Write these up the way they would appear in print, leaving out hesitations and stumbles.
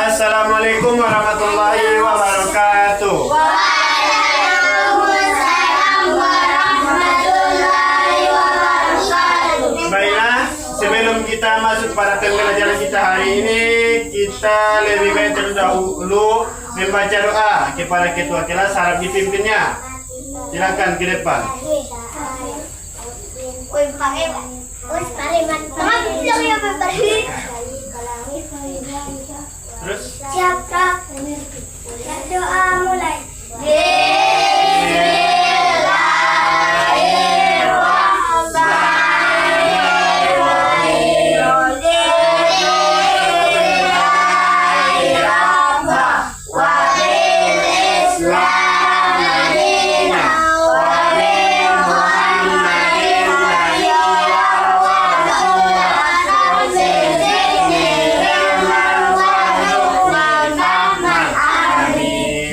Assalamualaikum warahmatullahi wabarakatuh. Waalaikumsalam warahmatullahi wabarakatuh. Baiklah, sebelum kita masuk pada pembelajaran kita hari ini, kita lebih baik terdahulu membaca doa kepada ketua kelas harap dipimpinnya. Silakan ke depan. Terus Siapa? Doa mulai.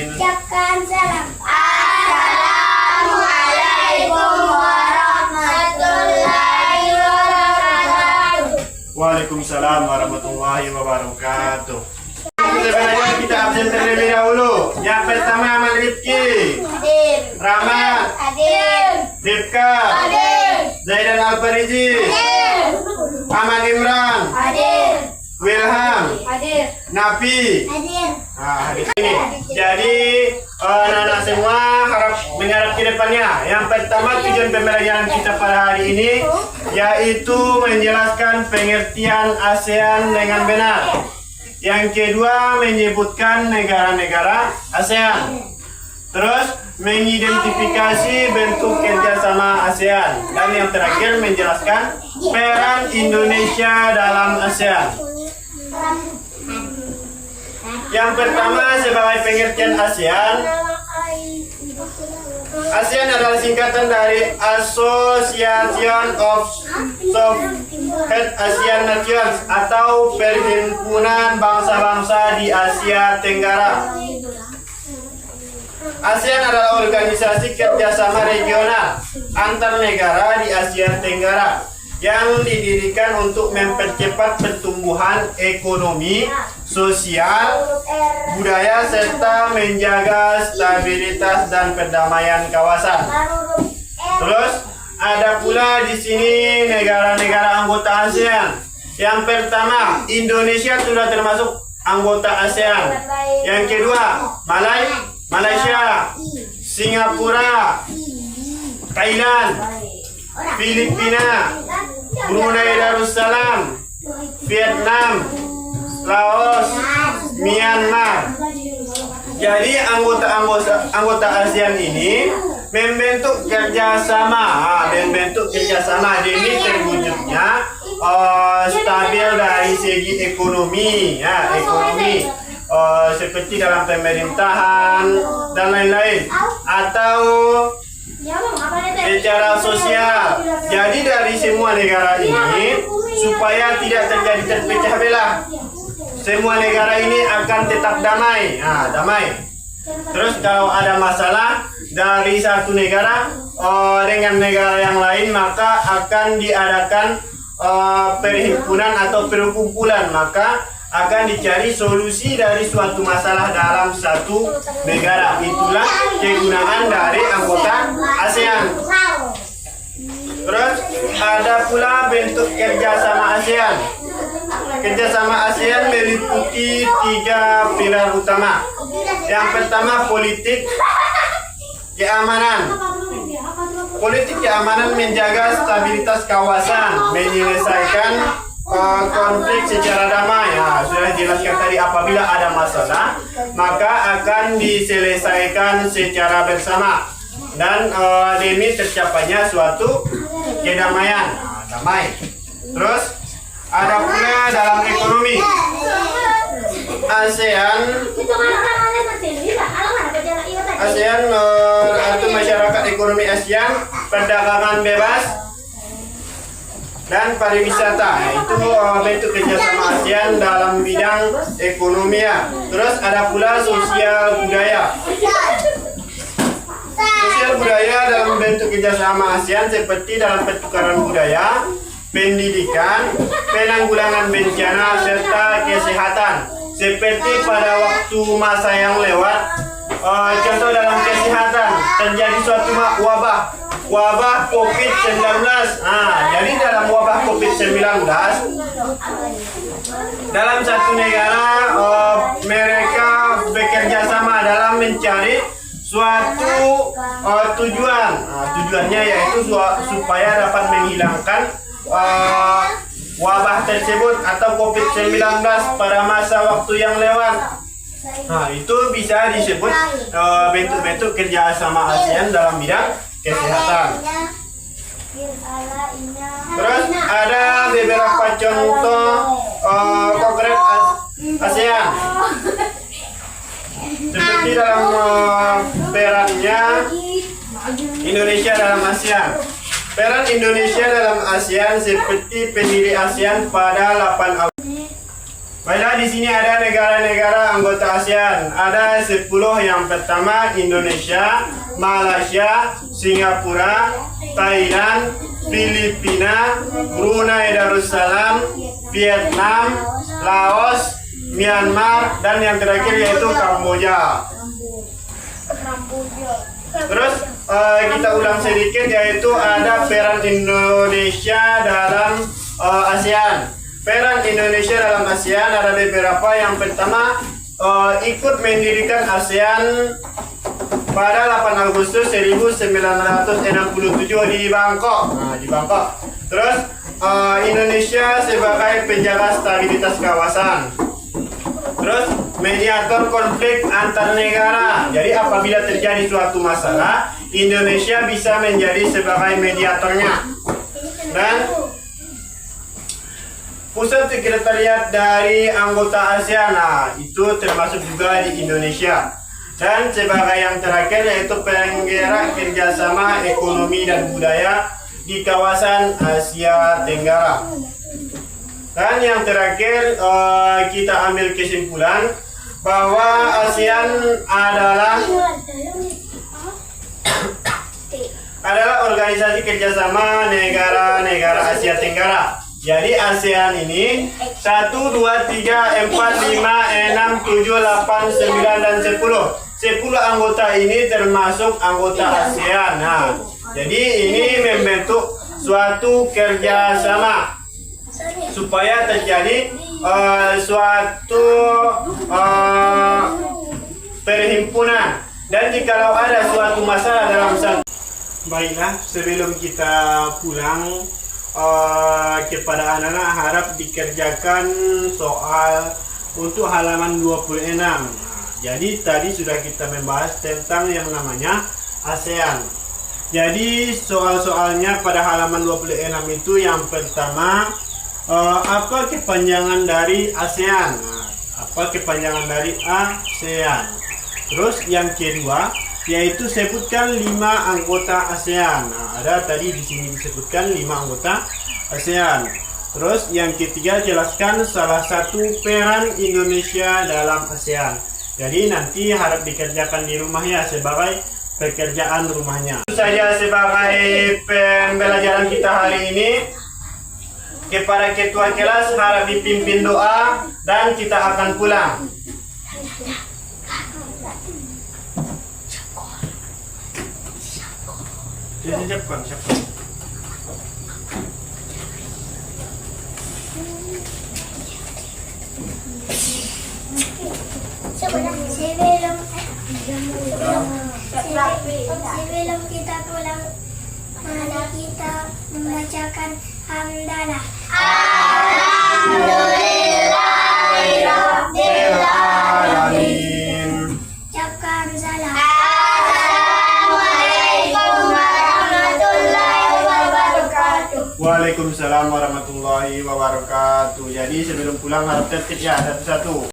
Ucapkan salam. Assalamualaikum warahmatullahi wabarakatuh. Waalaikumsalam warahmatullahi wabarakatuh. Sebenarnya kita absen terlebih dahulu. Yang pertama Amal Rifki, Hadir. Rahmat, Hadir. Rifka, Hadir. Zaidan Alfarizi, Hadir. Ahmad Imran, Hadir. Wilham, Hadir. Napi. Hadir. Nah, di sini. Jadi anak-anak semua harap mengharap ke depannya. Yang pertama tujuan pembelajaran kita pada hari ini yaitu menjelaskan pengertian ASEAN dengan benar. Yang kedua menyebutkan negara-negara ASEAN. Terus mengidentifikasi bentuk kerjasama ASEAN. Dan yang terakhir menjelaskan peran Indonesia dalam ASEAN. Yang pertama sebagai pengertian ASEAN. ASEAN adalah singkatan dari Association of Southeast Asian Nations atau Perhimpunan Bangsa-Bangsa di Asia Tenggara. ASEAN adalah organisasi kerjasama regional antar negara di Asia Tenggara yang didirikan untuk mempercepat pertumbuhan ekonomi, sosial, budaya, serta menjaga stabilitas dan perdamaian kawasan. Terus ada pula di sini negara-negara anggota ASEAN. Yang pertama, Indonesia sudah termasuk anggota ASEAN. Yang kedua, Malaysia, Singapura, Thailand, Filipina, Brunei Darussalam, Vietnam, Laos, Myanmar. Jadi anggota ASEAN ini membentuk kerjasama, Jadi terwujudnya stabil dari segi ekonomi, seperti dalam pemerintahan dan lain-lain, atau secara sosial. Jadi dari semua negara ini supaya tidak terjadi terpecah belah, semua negara ini akan tetap damai. Damai. Terus kalau ada masalah dari satu negara dengan negara yang lain, maka akan diadakan perhimpunan atau perkumpulan, maka akan dicari solusi dari suatu masalah dalam satu negara. Itulah kegunaan dari anggota ASEAN. Terus ada pula bentuk kerjasama ASEAN. Kerjasama ASEAN meliputi 3 pilar utama. Yang pertama politik keamanan. Politik keamanan menjaga stabilitas kawasan, menyelesaikan konflik secara damai. Sudah dijelaskan tadi, apabila ada masalah maka akan diselesaikan secara bersama dan demi tercapainya suatu kedamaian, damai. Terus ada pula dalam ekonomi. ASEAN atau masyarakat ekonomi ASEAN, perdagangan bebas dan pariwisata. Itu bentuk kerjasama ASEAN dalam bidang ekonomi. Terus ada pula sosial budaya. Sosial budaya dalam bentuk kerjasama ASEAN seperti dalam pertukaran budaya, pendidikan, penanggulangan bencana, serta kesehatan. seperti pada waktu masa yang lewat. Contoh dalam kesehatan terjadi suatu wabah COVID-19. Jadi dalam wabah COVID-19 dalam satu negara mereka bekerja sama dalam mencari suatu tujuan. Tujuannya yaitu supaya dapat menghilangkan wabah tersebut atau COVID-19 pada masa waktu yang lewat. Itu bisa disebut bentuk-bentuk kerjasama ASEAN dalam bidang kesehatan. Terus ada beberapa contoh konkret ASEAN. Seperti dalam perannya Indonesia dalam ASEAN. Peran Indonesia dalam ASEAN seperti pendiri ASEAN pada 8 Agustus. Baiklah, di sini ada negara-negara anggota ASEAN. Ada 10 yang pertama Indonesia, Malaysia, Singapura, Thailand, Filipina, Brunei Darussalam, Vietnam, Laos, Myanmar, dan yang terakhir yaitu Kamboja. Terus kita ulang sedikit, yaitu ada peran Indonesia dalam ASEAN. Peran Indonesia dalam ASEAN ada beberapa. Yang pertama, ikut mendirikan ASEAN pada 8 Agustus 1967 di Bangkok. Di Bangkok. Terus Indonesia sebagai penjaga stabilitas kawasan. Terus mediator konflik antar negara. Jadi apabila terjadi suatu masalah, Indonesia bisa menjadi sebagai mediatornya. Dan pusat sekretariat dari anggota ASEAN, itu termasuk juga di Indonesia. Dan sebagai yang terakhir yaitu penggerak kerjasama ekonomi dan budaya di kawasan Asia Tenggara. Dan yang terakhir kita ambil kesimpulan bahwa ASEAN adalah organisasi kerjasama negara-negara Asia Tenggara. Jadi ASEAN ini 1, 2, 3, 4, 5, 6, 7, 8, 9, dan 10. 10 anggota ini termasuk anggota ASEAN. Jadi ini membentuk suatu kerjasama supaya terjadi suatu perhimpunan. Dan jikalau ada suatu masalah dalam satu. Baiklah, sebelum kita pulang, kepada anak-anak harap dikerjakan soal untuk halaman 26. Jadi tadi sudah kita membahas tentang yang namanya ASEAN. Jadi soal-soalnya pada halaman 26 itu yang pertama, apa kepanjangan dari ASEAN? Apa kepanjangan dari ASEAN? Terus yang kedua yaitu sebutkan 5 anggota ASEAN. Ada tadi di sini disebutkan 5 anggota ASEAN. Terus yang ketiga, jelaskan salah satu peran Indonesia dalam ASEAN. Jadi nanti harap dikerjakan di rumah ya sebagai pekerjaan rumahnya. Itu saja sebagai pembelajaran kita hari ini. Kepada ketua kelas harap dipimpin doa dan kita akan pulang. Siapkan. Sebelum kita pulang, mari kita membacakan hamdalah. Alhamdulillahirrahmanirrahim. Ucapkan salam. Waalaikumsalam warahmatullahi wabarakatuh. Jadi sebelum pulang harap tertib ya satu-satu.